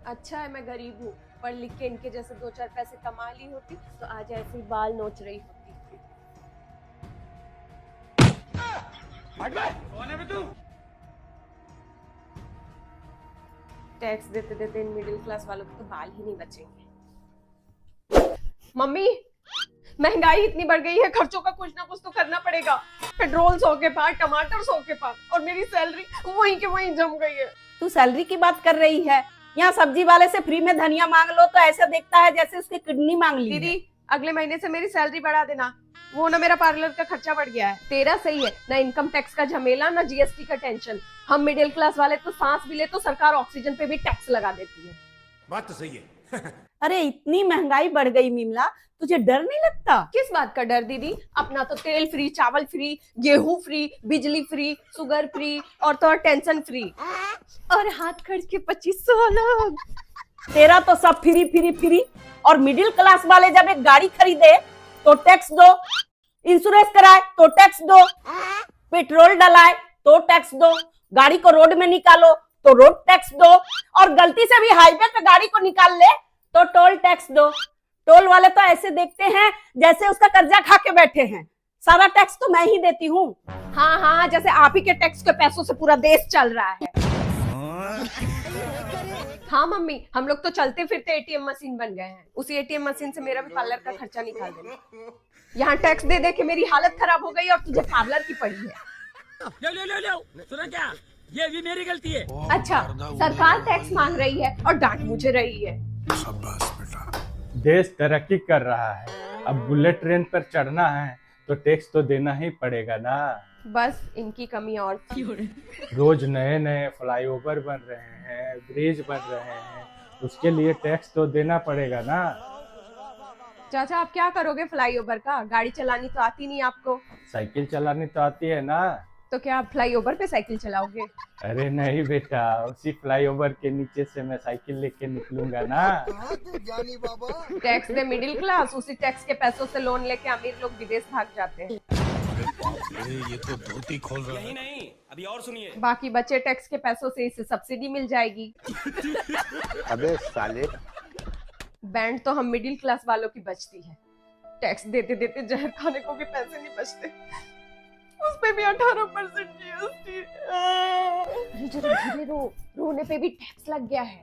अच्छा है मैं गरीब हूँ, पढ़ लिख के इनके जैसे दो चार पैसे कमा ली होती तो आज ऐसे ही बाल नोच रही होती। कौन है बे तू? टैक्स देते देते इन मिडिल क्लास वालों के तो बाल ही नहीं बचेंगे। मम्मी, महंगाई इतनी बढ़ गई है, खर्चों का कुछ ना कुछ तो करना पड़ेगा। पेट्रोल 100 के पार, टमाटर 100 के पार, और मेरी सैलरी वहीं के वहीं जम गई है। तू सैलरी की बात कर रही है? यहाँ सब्जी वाले से फ्री में धनिया मांग लो तो ऐसा देखता है जैसे उसकी किडनी मांग ली। दीदी, अगले महीने से मेरी सैलरी बढ़ा देना। वो ना मेरा पार्लर का खर्चा बढ़ गया है। तेरा सही है, ना इनकम टैक्स का झमेला, ना जीएसटी का टेंशन। हम मिडिल क्लास वाले तो सांस भी ले तो सरकार ऑक्सीजन पे भी टैक्स लगा देती है। बात तो सही है। अरे इतनी महंगाई बढ़ गई मिमला, तुझे डर नहीं लगता? किस बात का डर दीदी? अपना तो तेल फ्री, चावल फ्री, गेहूं फ्री, बिजली फ्री, शुगर फ्री, और तो और टेंशन फ्री, और हाथ खर्च के 2500 अलग। तेरा तो सब फ्री फ्री फ्री। और मिडिल क्लास वाले जब एक गाड़ी खरीदे तो टैक्स दो, इंश्योरेंस कराए तो टैक्स दो, पेट्रोल डलाए तो टैक्स दो, गाड़ी को रोड में निकालो तो रोड टैक्स दो, और गलती से भी हाईवे पे गाड़ी को निकाल ले तो टोल टैक्स दो। टोल वाले तो ऐसे देखते हैं जैसे उसका कर्जा खा के बैठे हैं। सारा टैक्स तो मैं ही देती हूँ। हाँ हाँ, जैसे आप ही के टैक्स के पैसों से पूरा देश चल रहा है। हाँ मम्मी, हम लोग तो चलते फिरते एटीएम मशीन बन गए हैं। उसी एटीएम मशीन से मेरा भी पार्लर का खर्चा निकाल देना। यहाँ टैक्स दे दे के मेरी हालत खराब हो गई और तुझे पार्लर की पड़ी है। ले सुना क्या? ये भी मेरी गलती है। अच्छा, सरकार टैक्स मांग रही है और डांट मुझे रही है। देश तरक्की कर रहा है, अब बुलेट ट्रेन पर चढ़ना है तो टैक्स तो देना ही पड़ेगा ना। बस इनकी कमी और थी। रोज नए नए फ्लाईओवर बन रहे हैं, ब्रिज बन रहे हैं, उसके लिए टैक्स तो देना पड़ेगा ना। चाचा, आप क्या करोगे फ्लाईओवर का? गाड़ी चलानी तो आती नहीं आपको। साइकिल चलानी तो आती है ना। तो क्या आप फ्लाईओवर पे साइकिल चलाओगे? अरे नहीं बेटा, उसी फ्लाईओवर के नीचे से मैं साइकिल लेके निकलूंगा ना। टैक्स दे मिडिल क्लास, उसी टैक्स के पैसों से लोन लेके अमीर लोग विदेश भाग जाते हैं। ये तो धोती खोल रहा है। यही नहीं, अभी और सुनिए। बाकी बचे टैक्स के पैसों से इसे सब्सिडी मिल जाएगी। अबे साले, बैंड तो हम मिडिल क्लास वालों की बचती है। टैक्स देते देते जहर खाने को भी पैसे नहीं बचते, उस पे भी 18% जीएसटी। अरे जरा धीरे रो, रोने पे भी टैक्स लग गया है।